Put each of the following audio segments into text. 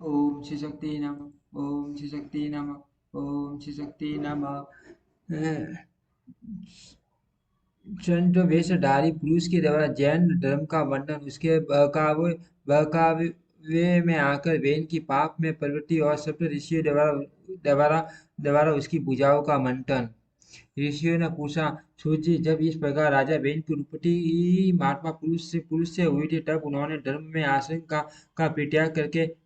ओम श्री शक्ति नमः। ओम श्री शक्ति नमः। ओम श्री शक्ति नमः। संत वेशधारी पुरुष के द्वारा जैन धर्म का वर्णन, उसके बहकावे में आकर वेन की पाप में प्रवृत्ति और सप्त ऋषियों द्वारा द्वारा द्वारा उसकी भुजाओं का मंथन। ऋषियों ने पूछा, सूर्य जब इस प्रकार राजा वेन की उत्पत्ति महात्मा पुरुष से हुई थी, तब उन्होंने धर्म में आसन का परित्याग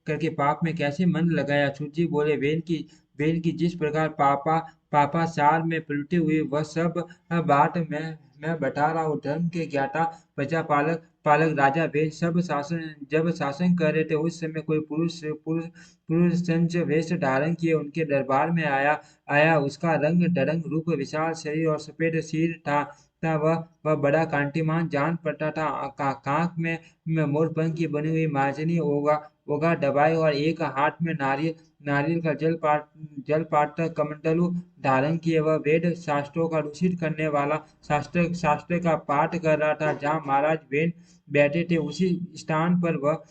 करके पाप में कैसे मन लगाया? सूर्य बोले, वेन की जिस प्रकार पापाचार में प्रवृत्ति हुई, वह सब बात मैं बता रहा हूँ। धर्म के ज्ञाता प्रजा पालक पालक राजा वेद सब शासन जब शासन कर रहे थे, उस समय कोई पुरुष संच वेश धारण किए उनके दरबार में आया। उसका रंग डरंग रूप, विशाल शरीर और सफेद सिर था। वह बड़ा कांतिमान जान पड़ता था। कांख में मोरपंख की बनी हुई मार्जनी ओगा ओगा दबाए और एक हाथ में नारियल नारियल का जल पात्र कमंडलू धारण किए, वह वेद शास्त्रों का दूषित करने वाला शास्त्र का पाठ कर रहा था। जहाँ महाराज वेद बैठे थे, उसी स्थान पर वह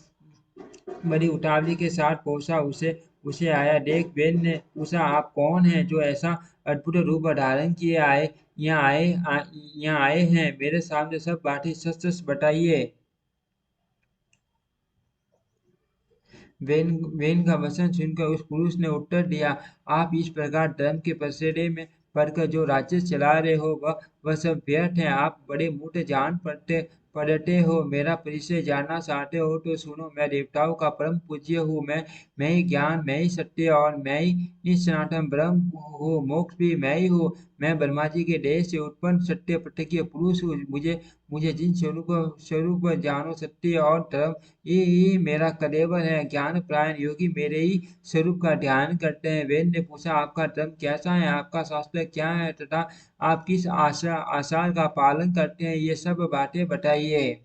बड़ी उतावली के साथ पहुंचा। उसे उसे आया देख वेद ने पूछा, आप कौन हैं जो ऐसा अद्भुत रूप धारण किए यहाँ आए हैं? मेरे सामने सब बातें सच सच बताइए। वेन का वचन सुनकर उस पुरुष ने उत्तर दिया, आप इस प्रकार धर्म के पसरे में पड़कर जो राज्य चला रहे हो, वह सब व्यर्थ है। आप बड़े मूर्ख जान पड़ते हो। मेरा परिचय जानना चाहते हो तो सुनो। मैं देवताओं का परम पूज्य हूँ। मैं ही ज्ञान, मैं ही सत्य और मैं ही सनातन ब्रह्म हूँ। मोक्ष भी मैं ही हूँ। मैं ब्रह्मा जी के देश से उत्पन्न सत्य प्रत्यक्ष पुरुष हूँ। मुझे मुझे जिन स्वरूप जानो, सत्य और धर्म, ये मेरा कलेवर है। ज्ञान प्रायण योगी मेरे ही स्वरूप का ध्यान करते हैं। वेद ने पूछा, आपका धर्म कैसा है? आपका शास्त्र क्या है? तथा आप किस आचार का पालन करते हैं? ये सब बातें बताइए।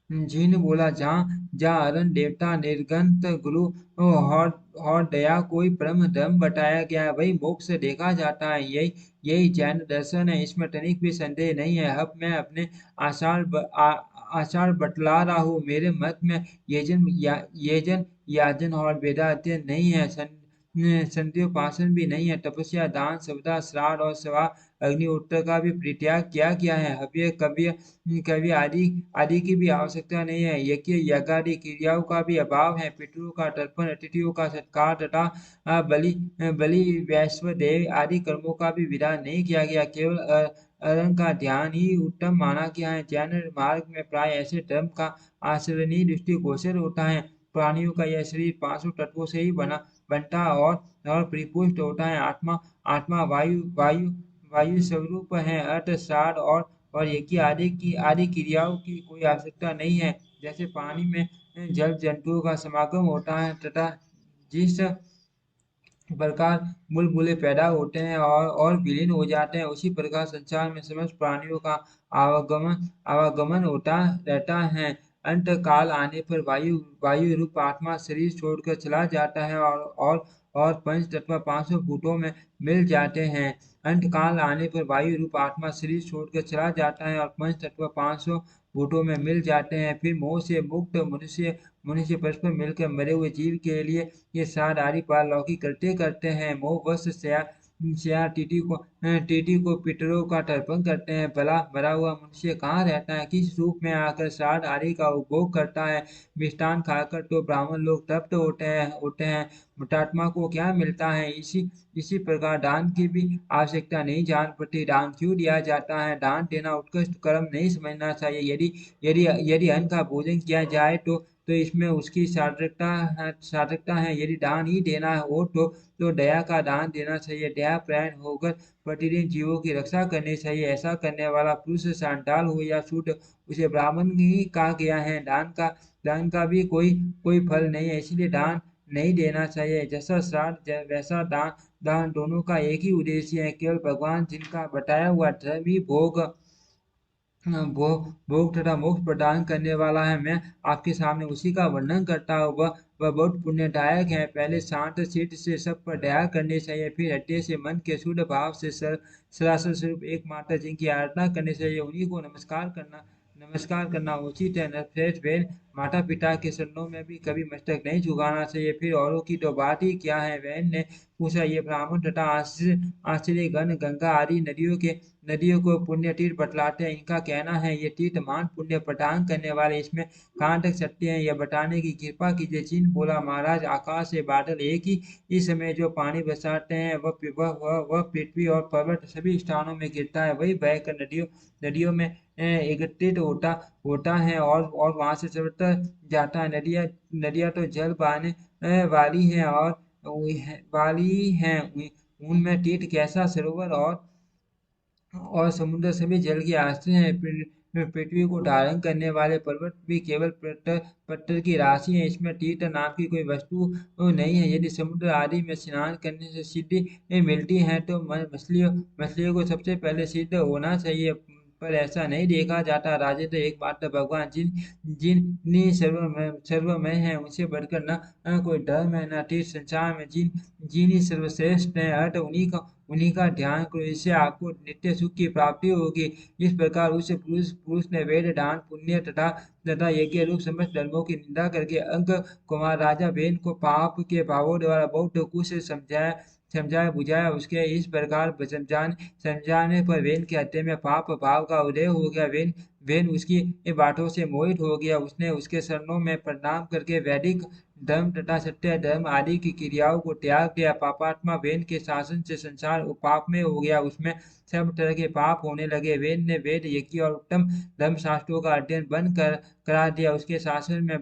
जीन बोला, जहाँ जहाँ अरण देवता निर्गंत गुरु और दया कोई परम धर्म बताया गया है, वही मोक्ष देखा जाता है। यही यही जैन दर्शन है, इसमें तनिक भी संदेह नहीं है। अब मैं अपने आचार बतला रहा हूँ। मेरे मत में यजन याजन और वेदाध्ययन नहीं है। संध्योपासन भी नहीं है। तपस्या, दान, सवदा, श्राद्ध और सवा अग्निहोत्र का भी परित्याग किया गया है। हव्य कव्य कवि आदि आदि की भी आवश्यकता नहीं है। यज्ञ यागादि क्रियाओं का भी अभाव है। पितरों का तर्पण, अतिथियों का सत्कार तथा बलि बलि वैश्व देव आदि कर्मों का भी विधान नहीं किया गया। केवल अरण का ध्यान ही उत्तम माना गया है। जैन मार्ग में प्राय ऐसे धर्म का आचरणीय दृष्टि गोचर होता है। प्राणियों का यह शरीर पांचों तत्वों से ही बनता और परिपुष्ट होता है। आत्मा आत्मा वायु स्वरूप है। अर्थ सार और यज्ञ आदि क्रियाओं की कोई आवश्यकता नहीं है। जैसे पानी में जल जंतुओं का समागम होता है तथा जिस प्रकार बुलबुले पैदा होते हैं और विलीन हो जाते हैं, उसी प्रकार संसार में समस्त प्राणियों का आवागमन होता रहता है। अंत काल आने पर वायु रूप आत्मा शरीर छोड़कर चला जाता है और पंच तत्व 500 फूटों में मिल जाते हैं। अंत काल आने पर वायु रूप आत्मा शरीर छोड़कर चला जाता है और पंच तत्व 500 फूटों में मिल जाते हैं। फिर मोह से मुक्त मनुष्य मनुष्य परस्पर मिलकर मरे हुए जीव के लिए ये सात आदि पारलौकिक करते करते हैं। मोहवश स्या टीटी को पितरों का तर्पण करते हैं। भला मरा हुआ मनुष्य कहाँ रहता है? किस रूप में आकर सात आदि का उपभोग करता है? मिष्टान खाकर तो ब्राह्मण लोग तृप्त होते हैं। मृतात्मा को क्या मिलता है? इसी प्रकार दान की भी आवश्यकता नहीं जान पड़ती। दान क्यों दिया जाता है? दान देना उत्कृष्ट कर्म नहीं समझना चाहिए। यदि यदि यदि अन्न का भोजन किया जाए तो इसमें उसकी सार्थकता है। यदि दान ही देना हो तो दया का दान देना चाहिए। दया प्रायण होकर प्रतिदिन जीवों की रक्षा करनी चाहिए। ऐसा करने वाला पुरुष सांडाल हो या शूद्र, उसे ब्राह्मण ही कहा गया है। दान का भी कोई फल नहीं है, इसलिए दान नहीं देना चाहिए। जैसा श्राद्ध वैसा दान दान दोनों का एक ही उद्देश्य है। केवल भगवान जिनका बताया हुआ धर्म ही भोग तथा मोक्ष प्रदान करने वाला है। मैं आपके सामने उसी का वर्णन करता हूँ। वह बहुत पुण्यदायक है। पहले शांत चित्त से सब पर दया करनी चाहिए, फिर हृदय से मन के शुद्ध भाव से सरासर स्वरूप एकमात्र जिनकी आराधना करनी चाहिए, उन्हीं को नमस्कार करना नमस्कार करना उचित है। नरश्रेष्ठ वेन माता पिता के चरणों में भी कभी मस्तक नहीं झुकाना चाहिए। फिर औरों की तो बात ही क्या है। वेन ने पूछा, ये ब्राह्मण तथा आश्चर्य गण गंगा आदि नदियों को पुण्य तीर्थ बतलाते हैं। इनका कहना है ये तीर्थ मान पुण्य प्रदान करने वाले, इसमें कहाँ तक सत्य है यह बताने की कृपा कीजिए। जिन बोला, महाराज आकाश से बादल एक ही समय जो पानी बरसाते हैं वह पृथ्वी और पर्वत सभी स्थानों में गिरता है, वही बहकर नदियों नदियों में एकत्रित होता है और वहां से चलता जाता है। नदियाँ नदियाँ तो जल बहाने वाली हैं वाली हैं। उनमें तीर्थ कैसा सरोवर और समुद्र सभी जल के आश्रय हैं। पृथ्वी को धारण करने वाले पर्वत भी केवल पत्थर पत्थर की राशि है। इसमें तीर्थ नाम की कोई वस्तु नहीं है। यदि समुद्र आदि में स्नान करने से सिद्धि मिलती है तो मछलियों मछलियों को सबसे पहले सिद्ध होना चाहिए, पर ऐसा नहीं देखा जाता। राजेंद्र, एक बात तो भगवान जिन जिन सर्वमय है उनसे बढ़कर न कोई धर्म है, न तीर्थ। संसार में जिन जिन ही सर्वश्रेष्ठ है, अर्थ उन्हीं का ध्यान करो, इससे आपको नित्य सुख की प्राप्ति होगी। इस प्रकार उस पुरुष ने वेद दान पुण्य तथा यज्ञ रूप समस्त धर्मों की निंदा करके अंक कुमार राजा वेद को पाप के भावों द्वारा बहुत कुछ से समझाया बुझाया। उसके इस प्रकार समझाने पर वेद के हृदय में पाप भाव का उदय हो गया। वेद वेद उसकी बातों से मोहित हो गया। उसने उसके शरणों में प्रणाम करके वैदिक धर्म तथा सत्य धर्म आदि की क्रियाओं को त्याग दिया। पापात्मा वेद के शासन से संसार पाप में हो गया, उसमें सब तरह के पाप होने लगे। वेद ने वेद यज्ञ और उत्तम धर्म शास्त्रों का अध्ययन बंद करा दिया। उसके शासन में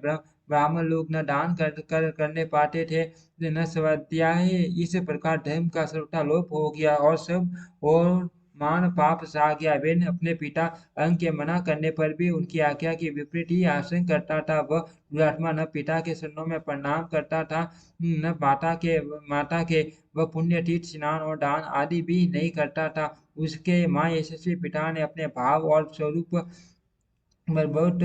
ब्राह्मण लोग न दान करने पाते थे न स्वाध्याय। इस प्रकार धर्म का सर्वथा लोप हो गया और सब और मान पाप छा गया। वेद अपने पिता अंग के मना करने पर भी उनकी आज्ञा के विपरीत ही आचरण करता था। वह दुरात्मा न पिता के चरणों में प्रणाम करता था न माता के वह पुण्य तीर्थ स्नान और दान आदि भी नहीं करता था। उसके माँ यशस्वी पिता ने अपने भाव और स्वरूप पर बहुत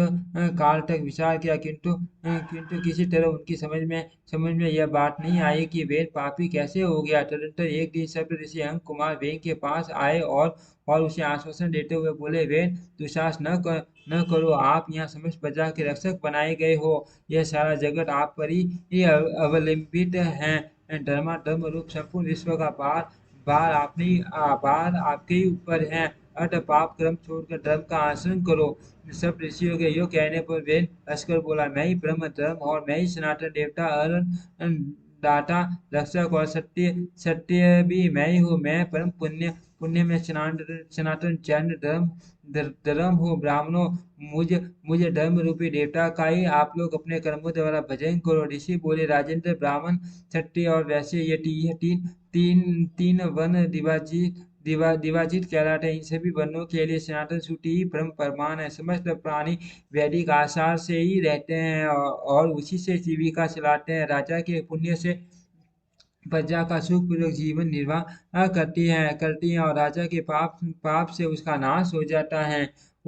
काल तक विचार किया, किंतु किसी तरह उनकी समझ में यह बात नहीं आई कि वेद पापी कैसे हो गया। तदंतर एक दिन सप्त ऋषि अंक कुमार वेद के पास आए और उसे आश्वासन देते हुए बोले, वेद दुशास न करो, आप यहाँ समस्त प्रजा के रक्षक बनाए गए हो। यह सारा जगत आप पर ही अवलंबित है। धर्म रूप संपूर्ण विश्व का भार आपके ही ऊपर है। अतः पाप कर्म छोड़कर धर्म का आचरण करो। सब ऋषियों के यो कहने पर वेद हंसकर बोला, मैं ही ब्रह्म धर्म और मैं ही सनातन देवता अरण दाता रक्षक और सत्य सत्य भी मैं ही हूँ। मैं परम पुण्य पुण्य में सनातन जैन धर्म हूँ। ब्राह्मणों, मुझे धर्म रूपी देवता का ही आप लोग अपने कर्मों द्वारा भजन करो। ऋषि बोले, राजेंद्र, ब्राह्मण क्षत्रिय और वैश्य ये तीन वन दिवाजित कहलाते हैं। इन सभी वर्णों के लिए सनातन श्रुति ही परम प्रमाण है। समस्त प्राणी वैदिक आचार से ही रहते हैं और उसी से जीविका चलाते हैं। राजा के पुण्य से प्रजा का सुखपूर्वक जीवन निर्वाह करती हैं और राजा के पाप से उसका नाश हो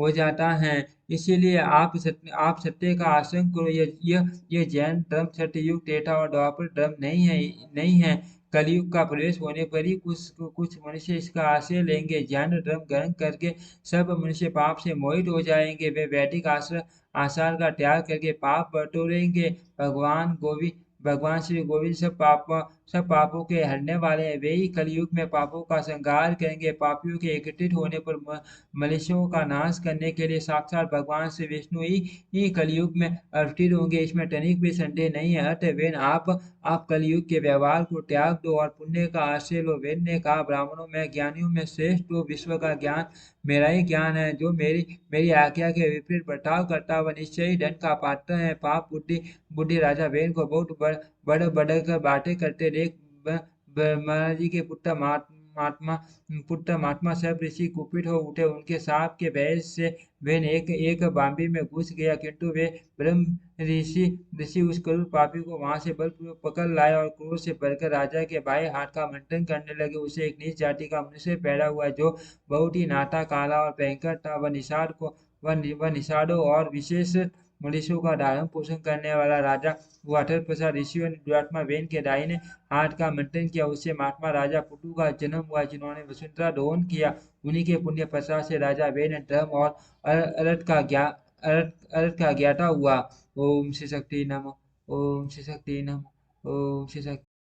जाता है। इसीलिए आप सत्य का आचरण करो। ये जैन धर्म सत्ययुग त्रेता और द्वापर धर्म नहीं है। कलयुग का प्रवेश होने पर ही कुछ मनुष्य इसका आश्रय लेंगे। जैन धर्म ग्रहण करके सब मनुष्य पाप से मोहित हो जाएंगे। वे वैदिक आचार का त्याग करके पाप बटोरेंगे। भगवान श्री गोविंद सब पापों के हरने वाले हैं। वे ही कलयुग में पापों का संहार करेंगे। पापियों के एकत्रित होने पर मनुष्यों का नाश करने के लिए साक्षात भगवान श्री विष्णु ही कलयुग में अवतरित होंगे। इसमें तनिक भी संदेह नहीं है। अतः वेद आप कलयुग के व्यवहार को त्याग दो और पुण्य का आश्रय लो। वेद ने कहा, ब्राह्मणों में ज्ञानियों में श्रेष्ठ तो विश्व का ज्ञान मेरा ही ज्ञान है। जो मेरी आज्ञा के विपरीत बर्ताव करता वह निश्चय ही दंड का पात्र है। पाप बुद्धि राजा वेद को बहुत बढ़ कर बातें करते देख महाराज जी के पुत्र महात्मा सब ऋषि कुपित हो उठे। उनके साप के भय से वेद एक बाम्बी में घुस गया, किंतु वे ब्रह्म ऋषि उस क्रूर पापी को वहां से बलपूर्वक पकड़ लाए और क्रोध से भरकर राजा के बाएं हाथ का मंथन करने लगे। उसे एक नीच जाति का मनुष्य पैदा हुआ जो बहुत ही नाटा काला और भयंकर था। वह निषादों और मनुष्यों का धारण पोषण करने वाला राजा हुआ। तत्पश्चात ऋषियों ने दुरात्मा वेन के दाहिने हाथ का मंथन किया, उससे महात्मा राजा पुटु का जन्म हुआ, जिन्होंने वसुंधरा दोहन किया। उन्हीं के पुण्य प्रसाद से राजा वेन धर्म और अर्थ का ज्ञाता हुआ। ओम श्री शक्ति नमः। ओम श्री शक्ति नमः। ओम श्री शक्ति